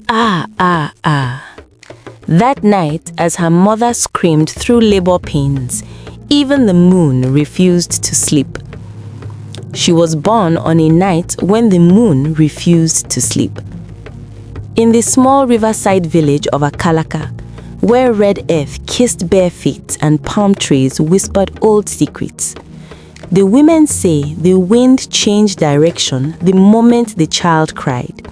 Ah, ah, ah. That night, as her mother screamed through labor pains, even the moon refused to sleep. She was born on a night when the moon refused to sleep. In the small riverside village of Akalaka, where red earth kissed bare feet and palm trees whispered old secrets, the women say the wind changed direction the moment the child cried.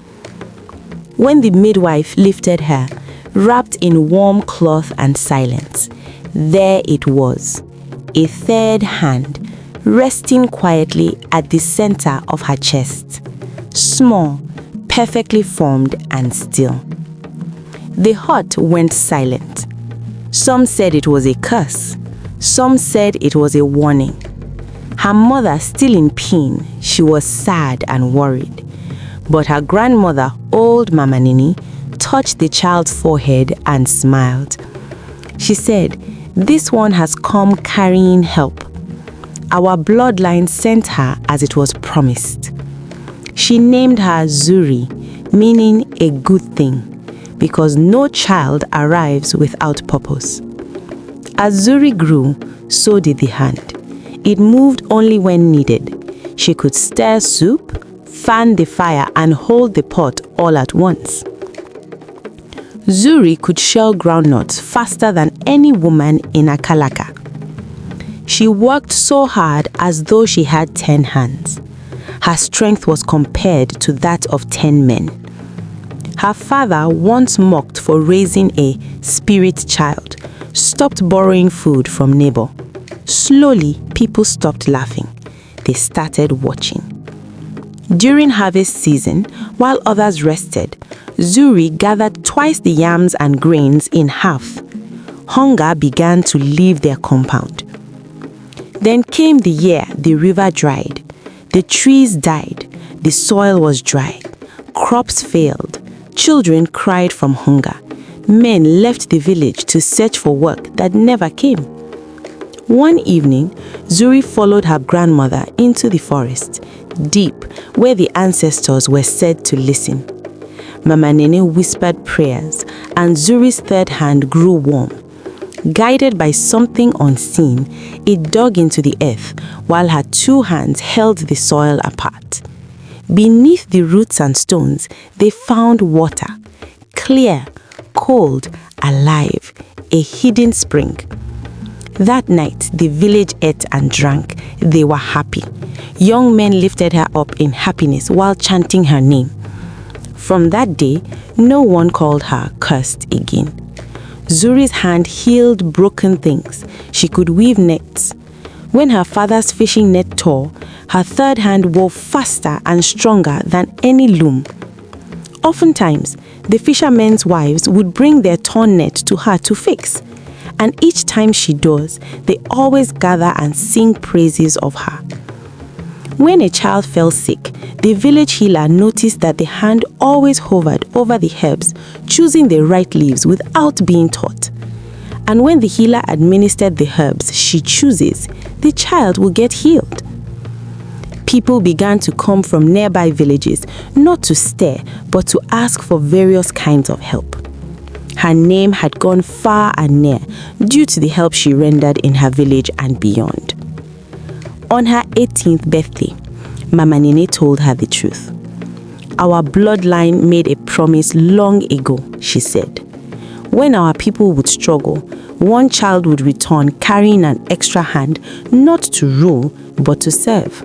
When the midwife lifted her, wrapped in warm cloth and silence, there it was, a third hand, resting quietly at the center of her chest, small, perfectly formed and still. The hut went silent. Some said it was a curse. Some said it was a warning. Her mother, still in pain, she was sad and worried. But her grandmother, old Mama Nini, touched the child's forehead and smiled. She said, "This one has come carrying help. Our bloodline sent her as it was promised." She named her Zuri, meaning a good thing, because no child arrives without purpose. As Zuri grew, so did the hand. It moved only when needed. She could stir soup, fan the fire, and hold the pot all at once. Zuri could shell groundnuts faster than any woman in Akalaka. She worked so hard as though she had 10 hands. Her strength was compared to that of 10 men. Her father, once mocked for raising a spirit child, stopped borrowing food from neighbor. Slowly, people stopped laughing. They started watching. During harvest season, while others rested, Zuri gathered twice the yams and grains in half. Hunger began to leave their compound. Then came the year the river dried. The trees died. The soil was dry. Crops failed. Children cried from hunger. Men left the village to search for work that never came. One evening, Zuri followed her grandmother into the forest, deep where the ancestors were said to listen. Mama Nene whispered prayers, and Zuri's third hand grew warm. Guided by something unseen, it dug into the earth while her two hands held the soil apart. Beneath the roots and stones, they found water, clear, cold, alive, a hidden spring. That night, the village ate and drank. They were happy. Young men lifted her up in happiness while chanting her name. From that day, no one called her cursed again. Zuri's hand healed broken things. She could weave nets. When her father's fishing net tore, her third hand wove faster and stronger than any loom. Oftentimes, the fishermen's wives would bring their torn net to her to fix. And each time she does, they always gather and sing praises of her. When a child fell sick, the village healer noticed that the hand always hovered over the herbs, choosing the right leaves without being taught. And when the healer administered the herbs she chooses, the child will get healed. People began to come from nearby villages, not to stare, but to ask for various kinds of help. Her name had gone far and near due to the help she rendered in her village and beyond. On her 18th birthday, Mama Nene told her the truth. "Our bloodline made a promise long ago," she said. "When our people would struggle, one child would return carrying an extra hand, not to rule, but to serve."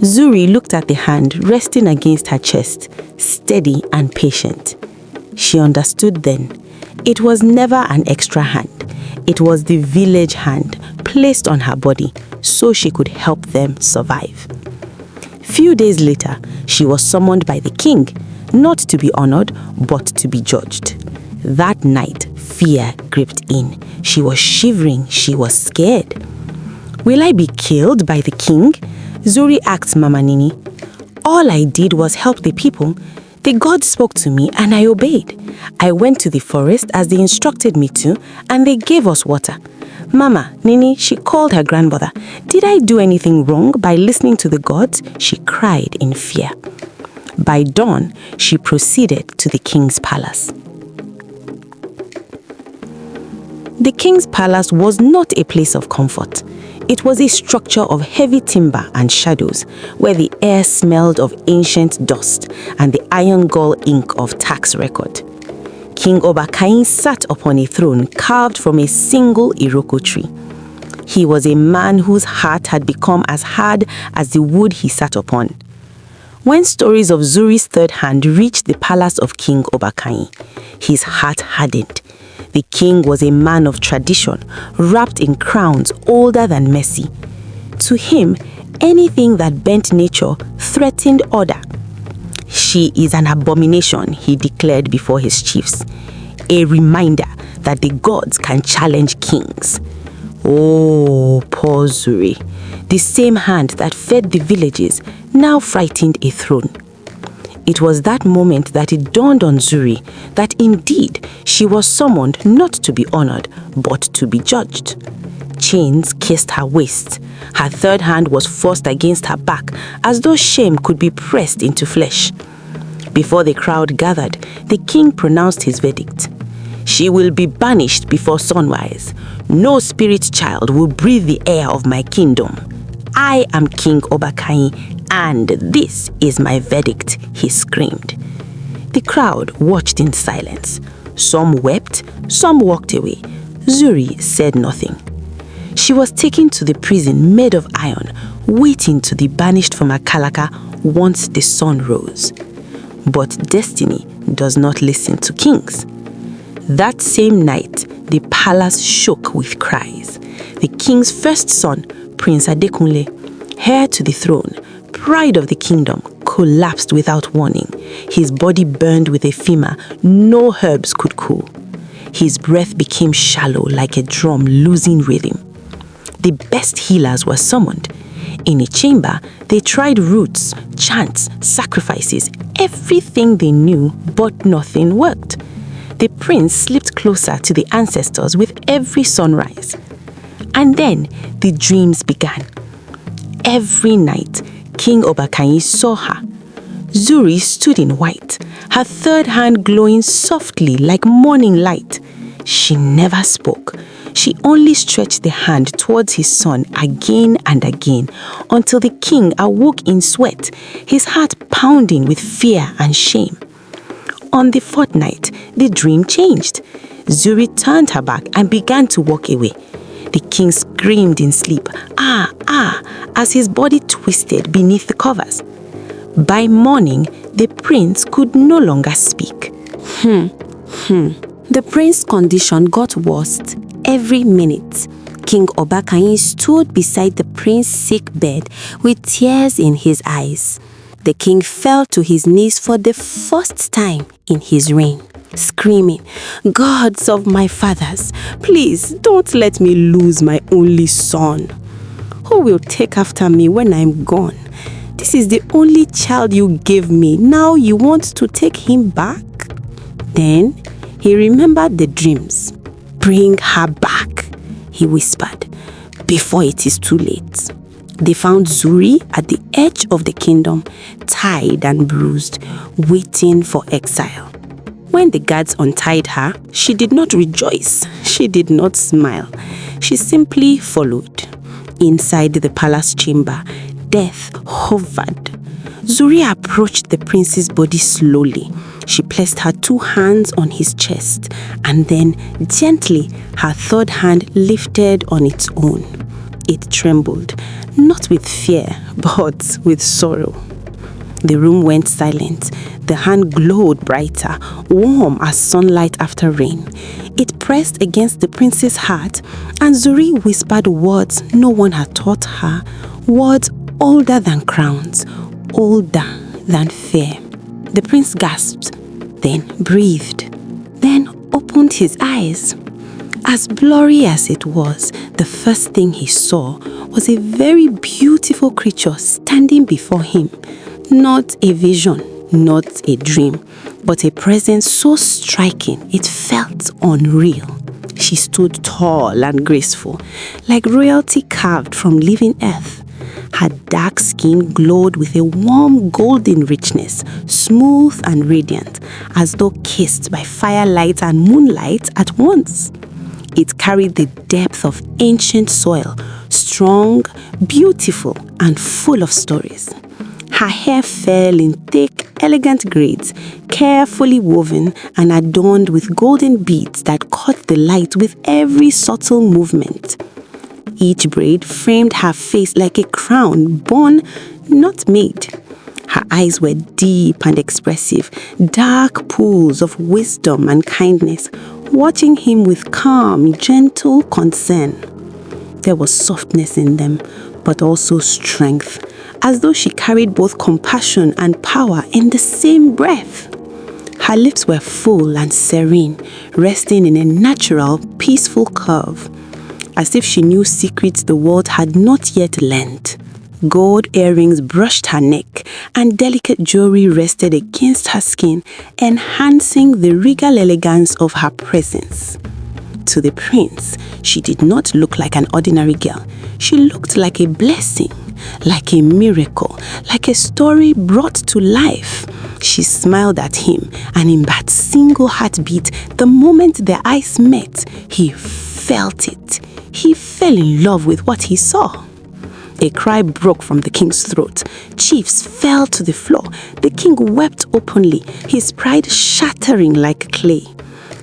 Zuri looked at the hand resting against her chest, steady and patient. She understood then. It was never an extra hand. It was the village hand placed on her body so she could help them survive. Few days later, she was summoned by the king, not to be honored, but to be judged. That night, fear gripped in. She was shivering. She was scared. "Will I be killed by the king?" Zuri asked Mama Nini. "All I did was help the people. The God spoke to me and I obeyed. I went to the forest as they instructed me to, and they gave us water. Mama, Nini," she called her grandmother, "did I do anything wrong by listening to the gods?" She cried in fear. By dawn, she proceeded to the king's palace. The king's palace was not a place of comfort. It was a structure of heavy timber and shadows, where the air smelled of ancient dust and the iron gall ink of tax record. King Obakain sat upon a throne carved from a single Iroko tree. He was a man whose heart had become as hard as the wood he sat upon. When stories of Zuri's third hand reached the palace of King Obakain, his heart hardened. The king was a man of tradition, wrapped in crowns older than mercy. To him, anything that bent nature threatened order. She is an abomination, he declared before his chiefs. A reminder that the gods can challenge kings. Oh, poor Zuri. The same hand that fed the villages now frightened a throne. It was that moment that it dawned on Zuri that indeed she was summoned not to be honored, but to be judged. Chains kissed her waist. Her third hand was forced against her back, as though shame could be pressed into flesh. Before the crowd gathered, the king pronounced his verdict. She will be banished before sunrise. No spirit child will breathe the air of my kingdom. I am King Obakain, and this is my verdict, he screamed. The crowd watched in silence. Some wept, some walked away. Zuri said nothing. She was taken to the prison made of iron, waiting to be banished from Akalaka once the sun rose. But destiny does not listen to kings. That same night, the palace shook with cries. The king's first son, Prince Adekunle, heir to the throne, pride of the kingdom, collapsed without warning. His body burned with a fever no herbs could cool. His breath became shallow like a drum losing rhythm. The best healers were summoned. In a chamber, they tried roots, chants, sacrifices, everything they knew, but nothing worked. The prince slipped closer to the ancestors with every sunrise. And then the dreams began. Every night, King Obakain saw her. Zuri stood in white, her third hand glowing softly like morning light. She never spoke. She only stretched the hand towards his son again and again until the king awoke in sweat, his heart pounding with fear and shame. On the fourth night, the dream changed. Zuri turned her back and began to walk away. The king screamed in sleep, "Ah, ah," as his body twisted beneath the covers. By morning, the prince could no longer speak. The prince's condition got worse every minute. King Obakain stood beside the prince's sick bed with tears in his eyes. The king fell to his knees for the first time in his reign, screaming, "Gods of my fathers, please don't let me lose my only son. Who will take after me when I'm gone? This is the only child you gave me. Now you want to take him back?" Then he remembered the dreams. "Bring her back," he whispered, "before it is too late." They found Zuri at the edge of the kingdom, tied and bruised, waiting for exile. When the guards untied her, she did not rejoice. She did not smile. She simply followed. Inside the palace chamber, death hovered. Zuri approached the prince's body slowly. She placed her two hands on his chest, and then gently her third hand lifted on its own. It trembled, not with fear, but with sorrow. The room went silent. The hand glowed brighter, warm as sunlight after rain. It pressed against the prince's heart, and Zuri whispered words no one had taught her, words older than crowns, older than fear. The prince gasped, then breathed, then opened his eyes. As blurry as it was, the first thing he saw was a very beautiful creature standing before him. Not a vision, not a dream, but a presence so striking it felt unreal. She stood tall and graceful, like royalty carved from living earth. Her dark skin glowed with a warm golden richness, smooth and radiant, as though kissed by firelight and moonlight at once. It carried the depth of ancient soil, strong, beautiful, and full of stories. Her hair fell in thick, elegant braids, carefully woven and adorned with golden beads that caught the light with every subtle movement. Each braid framed her face like a crown born, not made. Her eyes were deep and expressive, dark pools of wisdom and kindness, watching him with calm, gentle concern. There was softness in them, but also strength, as though she carried both compassion and power in the same breath. Her lips were full and serene, resting in a natural, peaceful curve, as if she knew secrets the world had not yet learned. Gold earrings brushed her neck, and delicate jewelry rested against her skin, enhancing the regal elegance of her presence. To the prince, she did not look like an ordinary girl. She looked like a blessing, like a miracle, like a story brought to life. She smiled at him, and in that single heartbeat, the moment their eyes met, he felt it. He fell in love with what he saw. A cry broke from the king's throat. Chiefs fell to the floor. The king wept openly, his pride shattering like clay.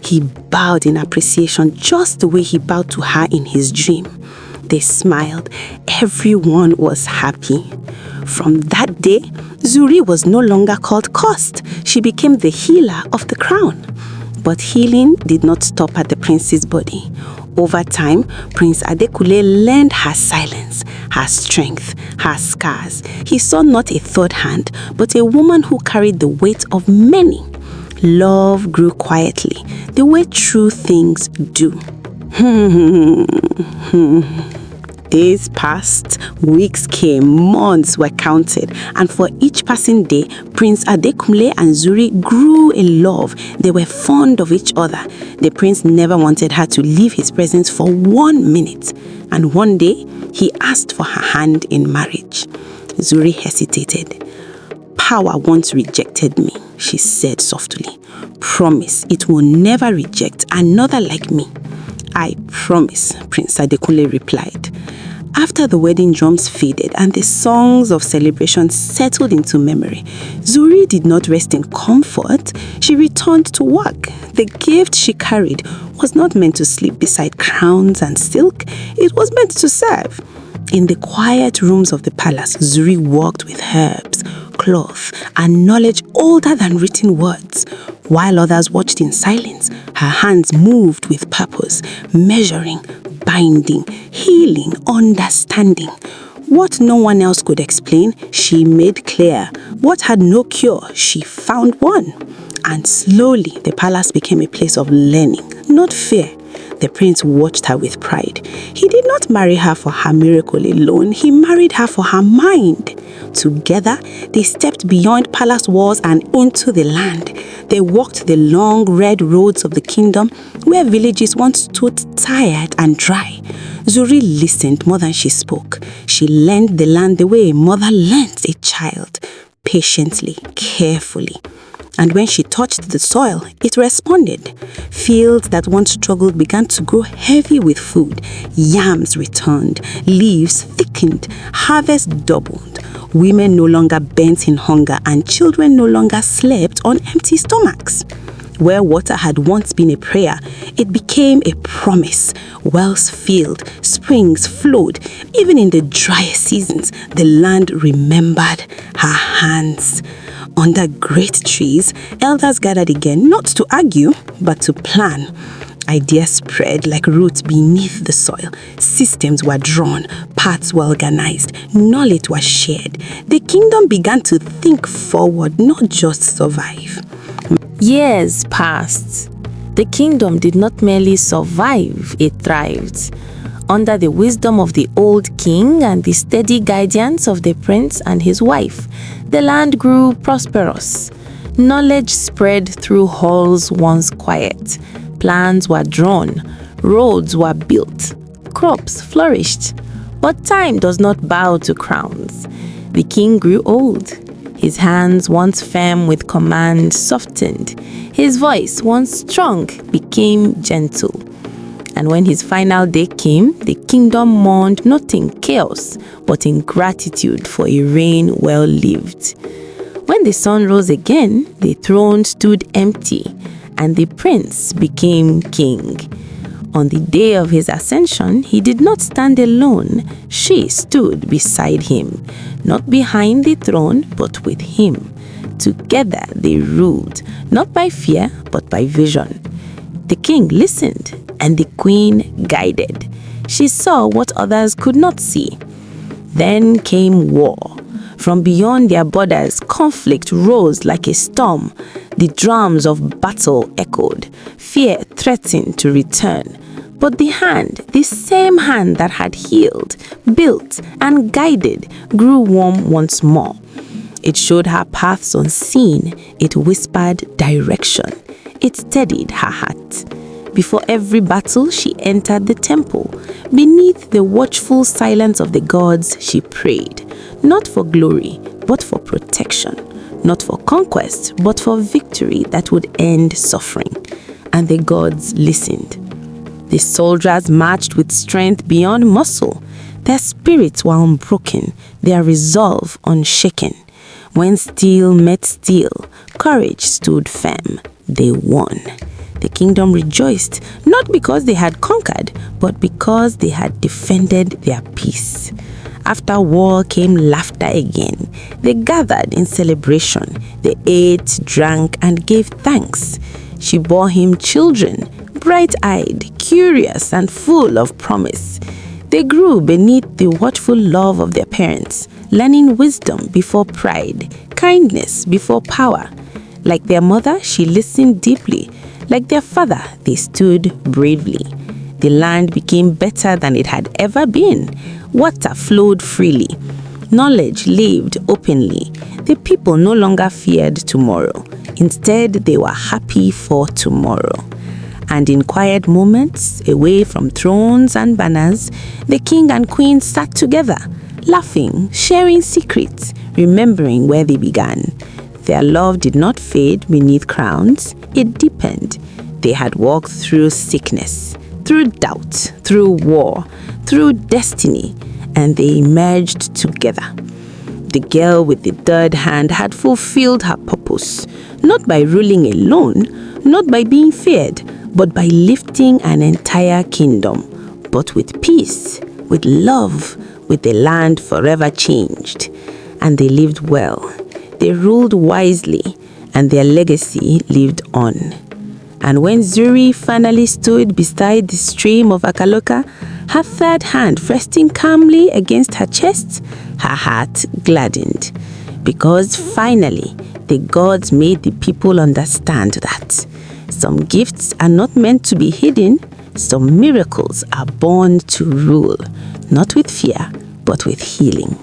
He bowed in appreciation just the way he bowed to her in his dream. They smiled. Everyone was happy. From that day, Zuri was no longer called Cost. She became the healer of the crown. But healing did not stop at the prince's body. Over time, Prince Adekunle learned her silence, her strength, her scars. He saw not a third hand, but a woman who carried the weight of many. Love grew quietly, the way true things do. Days passed, weeks came, months were counted, and for each passing day, Prince Adekunle and Zuri grew in love. They were fond of each other. The prince never wanted her to leave his presence for 1 minute, and one day, he asked for her hand in marriage. Zuri hesitated. "Power once rejected me," she said softly. "Promise it will never reject another like me." "I promise," Prince Adekunle replied. After the wedding drums faded and the songs of celebration settled into memory, Zuri did not rest in comfort. She returned to work. The gift she carried was not meant to sleep beside crowns and silk. It was meant to serve. In the quiet rooms of the palace, Zuri worked with herbs, cloth, and knowledge older than written words. While others watched in silence, her hands moved with purpose, measuring, binding, healing, understanding. What no one else could explain, she made clear. What had no cure, she found one. And slowly, the palace became a place of learning, not fear. The prince watched her with pride. He did not marry her for her miracle alone. He married her for her mind. Together, they stepped beyond palace walls and into the land. They walked the long red roads of the kingdom where villages once stood tired and dry. Zuri listened more than she spoke. She learned the land the way a mother learns a child, patiently, carefully. And when she touched the soil, it responded. Fields that once struggled began to grow heavy with food. Yams returned, leaves thickened, harvest doubled. Women no longer bent in hunger, and children no longer slept on empty stomachs. Where water had once been a prayer, it became a promise. Wells filled, springs flowed. Even in the driest seasons, the land remembered her hands. Under great trees, elders gathered again, not to argue, but to plan. Ideas spread like roots beneath the soil. Systems were drawn, paths were organized, knowledge was shared. The kingdom began to think forward, not just survive. Years passed. The kingdom did not merely survive, it thrived. Under the wisdom of the old king and the steady guidance of the prince and his wife, the land grew prosperous. Knowledge spread through halls once quiet. Plans were drawn, roads were built, crops flourished. But time does not bow to crowns. The king grew old. His hands, once firm with command, softened. His voice, once strong, became gentle. And when his final day came, the kingdom mourned not in chaos, but in gratitude for a reign well lived. When the sun rose again, the throne stood empty, and the prince became king. On the day of his ascension, he did not stand alone. She stood beside him, not behind the throne, but with him. Together they ruled, not by fear, but by vision. The king listened, and the queen guided. She saw what others could not see. Then came war. From beyond their borders, conflict rose like a storm. The drums of battle echoed. Fear threatened to return. But the hand, the same hand that had healed, built, and guided, grew warm once more. It showed her paths unseen. It whispered direction. It steadied her heart. Before every battle, she entered the temple. Beneath the watchful silence of the gods, she prayed, not for glory, but for protection, not for conquest, but for victory that would end suffering. And the gods listened. The soldiers marched with strength beyond muscle. Their spirits were unbroken, their resolve unshaken. When steel met steel, courage stood firm. They won. The kingdom rejoiced, not because they had conquered, but because they had defended their peace. After war came laughter again. They gathered in celebration. They ate, drank, and gave thanks. She bore him children, bright-eyed, curious, and full of promise. They grew beneath the watchful love of their parents, learning wisdom before pride, kindness before power. Like their mother, she listened deeply. Like their father, they stood bravely. The land became better than it had ever been. Water flowed freely. Knowledge lived openly. The people no longer feared tomorrow. Instead, they were happy for tomorrow. And in quiet moments, away from thrones and banners, the king and queen sat together, laughing, sharing secrets, remembering where they began. Their love did not fade beneath crowns, it deepened. They had walked through sickness, through doubt, through war, through destiny, and they emerged together. The girl with the third hand had fulfilled her purpose, not by ruling alone, not by being feared, but by lifting an entire kingdom, but with peace, with love, with the land forever changed. And they lived well. They ruled wisely, and their legacy lived on. And when Zuri finally stood beside the stream of Akaloka, her third hand resting calmly against her chest, her heart gladdened. Because finally, the gods made the people understand that some gifts are not meant to be hidden, some miracles are born to rule, not with fear, but with healing.